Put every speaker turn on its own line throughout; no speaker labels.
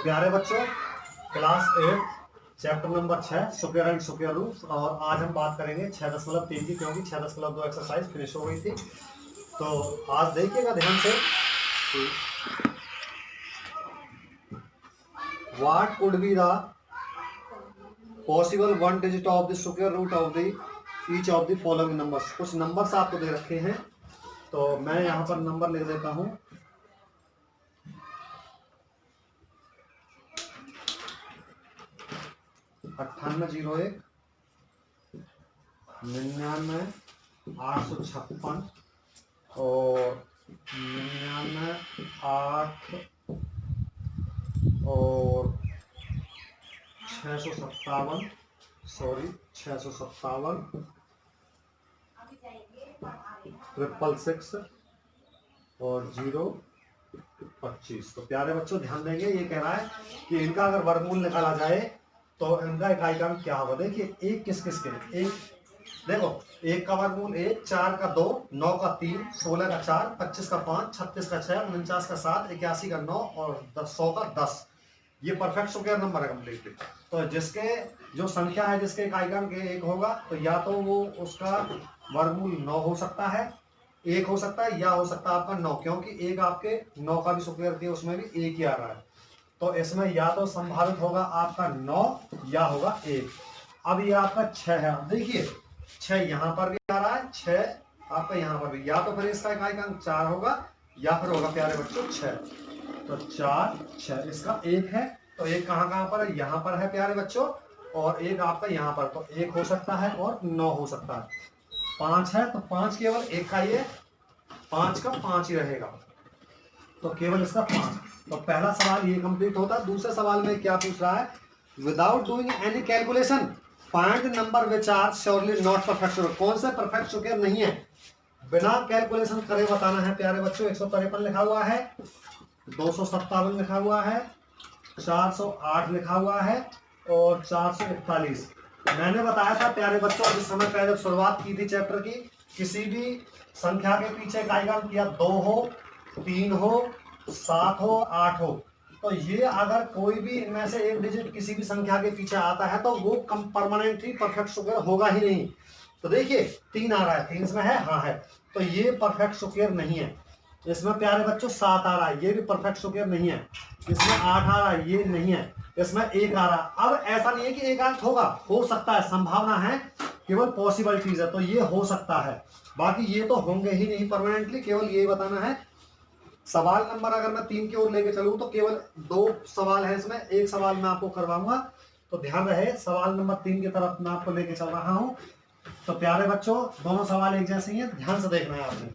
तो प्यारे बच्चों, class 8 chapter number 6 square and square root, और आज हम बात करेंगे 6.3 की, क्योंकि 6.2 एक्सरसाइज फिनिश हो गई थी। तो आज देखिएगा ध्यान से, what could be the possible one digit of the square root of the each of the following numbers. कुछ नंबर्स आपको दे रखे हैं, तो मैं यहाँ पर नंबर लिख देता हूँ। 9801, 99, 856 और 99, 8 और 657, 657 और 025। तो प्यारे बच्चों ध्यान देंगे, ये कह रहा है कि इनका अगर वर्गमूल निकाला जाए तो इनका इकाई क्रम क्या होगा। देखिए एक किस किस के, एक देखो, 1 का वर्गमूल 1, 4 का 2, 9 का 3, 16 का 4, 25 का 5, 36 का 6, 49 का 7, 81 का 9 और 100 का 10। ये परफेक्ट स्क्वायर नंबर है कंप्लीटली। तो जिसके जो संख्या है जिसके इकाई क्रम के 1 होगा, तो या तो वो उसका वर्गमूल 9 हो सकता है, 1 हो सकता है, या हो सकता है आपका 9, क्योंकि 1 आपके 9 का भी स्क्वायर दिया, उसमें भी 1 ही आ रहा है। तो इसमें या तो संभावित होगा आपका 9 या होगा 1। अब ये आपका 6 है, अब देखिए 6 यहाँ पर भी आ रहा है, 6 आपका यहाँ पर भी, या तो फिर इसका इकाई क्रम 4 होगा या फिर होगा प्यारे बच्चों 6। तो 4, 6 इसका 1 है, तो 1 कहाँ पर है, यहाँ पर है प्यारे बच्चों, और 1 आपका यहाँ पर, तो 1 हो सकता है और 9 हो सकता है। 5 है, तो 5 केवल 1 का ये 5 का 5 ही रहेगा, तो केवल इसका 5। तो पहला सवाल ये कंप्लीट होता है। दूसरे सवाल में क्या पूछ रहा है, without doing any calculation find the number which are surely not perfect square. कौन से परफेक्ट स्क्वायर नहीं है, बिना कैलकुलेशन करे बताना है प्यारे बच्चों। 153 लिखा हुआ है, 257 लिखा हुआ है, 408 लिखा हुआ है और 441। मैंने बताया था प्यारे बच्चों जिस समय पहले शुरुआत की थी चैप्टर की, किसी भी संख्या के पीछे का इकाई किया 2 हो, 3 हो, 7 हो, 8 हो, तो ये अगर कोई भी इनमें से एक डिजिट किसी भी संख्या के पीछे आता है तो वो परमानेंटली परफेक्ट स्क्वायर होगा ही नहीं। तो देखिए 3 आ रहा है, 3 इसमें है, हाँ है, तो ये परफेक्ट स्क्वायर नहीं है। इसमें प्यारे बच्चों 7 आ रहा है, ये भी परफेक्ट स्क्वायर नहीं है। इसमें 8 आ रहा है, ये नहीं है। इसमें 1 आ रहा है। अब ऐसा नहीं है कि 1 अंक होगा, हो सकता है, संभावना है, केवल पॉसिबिलिटीज है, तो ये हो सकता है, बाकी ये तो होंगे ही नहीं परमानेंटली। केवल यही बताना है। सवाल नंबर अगर मैं 3 की ओर लेके चलूं तो केवल 2 सवाल है इसमें, एक सवाल मैं आपको करवाऊंगा, तो ध्यान रहे सवाल नंबर 3 की तरफ मैं आपको लेके चल रहा हूं। तो प्यारे बच्चों दोनों सवाल एक जैसे ही हैं, ध्यान से देखना है आपने।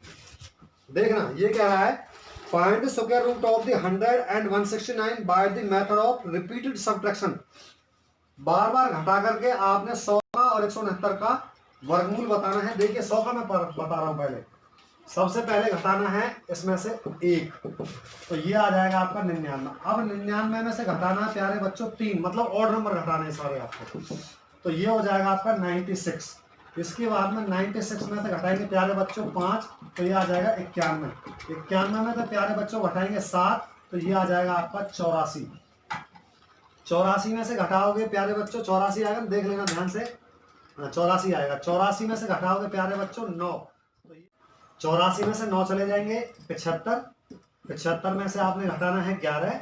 देखना, ये कह रहा है find the square root of the 100 and 169 by the method of repeated subtraction. बार बार घटा करके आपने 100 का और 169 का वर्गमूल बताना है। देखिए 100 का मैं बता रहा हूं, पहले सबसे पहले घटाना है इसमें से 1, तो ये आ जाएगा आपका 99। अब 99 में से घटाना है प्यारे बच्चों 3, मतलब ऑड नंबर घटाने हैं सारे आपको, तो ये हो जाएगा आपका 96। इसके बाद में 96 में से घटाएंगे प्यारे बच्चों 5, तो ये आ जाएगा 91। 91 में से प्यारे बच्चों घटाएंगे 7, तो ये आ जाएगा आपका 84। 84 में से घटाओगे प्यारे बच्चों 84 आएगा, देख लेना ध्यान से, 84 आएगा। 84 में से घटाओगे प्यारे बच्चों 9, 84 में से 9 चले जाएंगे 75। 75 में से आपने घटाना है 11,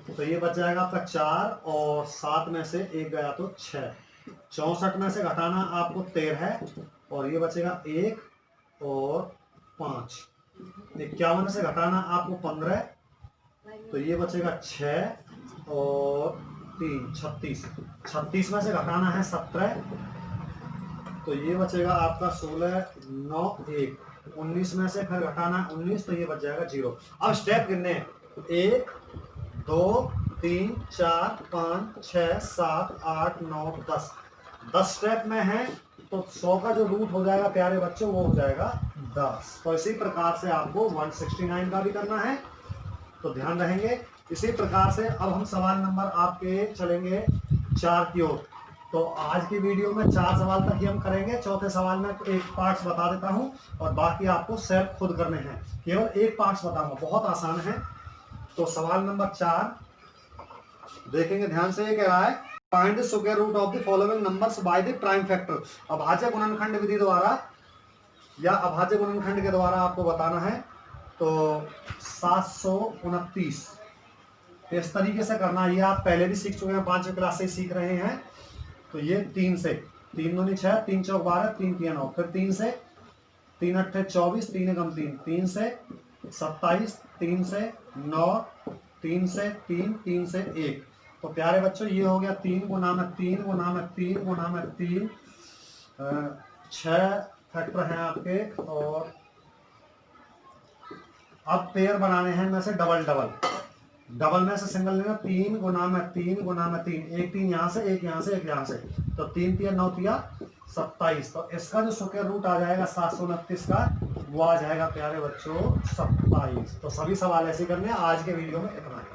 तो ये बच जाएगा आपका 4 और 7 में से 1 गया तो 6। 64 में से घटाना आपको 13 और ये बचेगा 1 और 5। 51 में से घटाना आपको 15, तो ये बचेगा 6 और 3, 36। 36 में से घटाना है 17, तो ये बचेगा आपका 16, 9, 1। 19 में से फिर घटाना है 19, तो ये बच जाएगा 0। अब स्टेप गिनने, 1, 2, 3, 4, 5, 6, 7, 8, 9, 10। 10 स्टेप में है, तो 100 का जो रूट हो जाएगा प्यारे बच्चों वो हो जाएगा 10। तो इसी प्रकार से आपको 169 का भी करना है, तो ध्यान रहेंगे। इसी प्रकार से अब हम सवाल नंबर आपके चलेंगे 4 की ओर। तो आज की वीडियो में 4 सवाल तक ही हम करेंगे। चौथे सवाल में एक पार्ट्स बता देता हूं और बाकी आपको सेल्फ खुद करने हैं। केवल एक पार्ट्स बताऊंगा, बहुत आसान है। तो सवाल नंबर 4, देखेंगे ध्यान से। ये कह रहा है find the square root of the following numbers by the prime factor. अभाज्य गुणनखंड विधि द्वारा या अभाज्य गुणनखंड के द्वारा आपको बताना है। तो 729 इस तरीके से करना है। ये आप पहले भी सीख चुके हैं, 5वीं क्लास से सीख रहे हैं। तो ये 3 से 3 दूनी 6, 3 चौक 12, 3 तिया 9, फिर 3 से 3 अट्ठे 24, 3 एकम 3, 3 से 27, 3 से 9, 3 से 3, 3 से 1। तो प्यारे बच्चों ये हो गया 3 गुना में 3 गुना में 3 गुना में 3, 6 फैक्टर हैं आपके। और अब पेयर बनाने हैं में से डबल डबल, डबल में से सिंगल लेना। 3 गुना में 3 गुना में 3, एक 3 यहाँ से, एक यहाँ से, एक यहाँ से, तो 3 तिया 9 तिया 27। तो इसका जो स्क्वायर रूट आ जाएगा 729 का, वो आ जाएगा प्यारे बच्चों 27। तो सभी सवाल ऐसे करने। आज के वीडियो में इतना ही।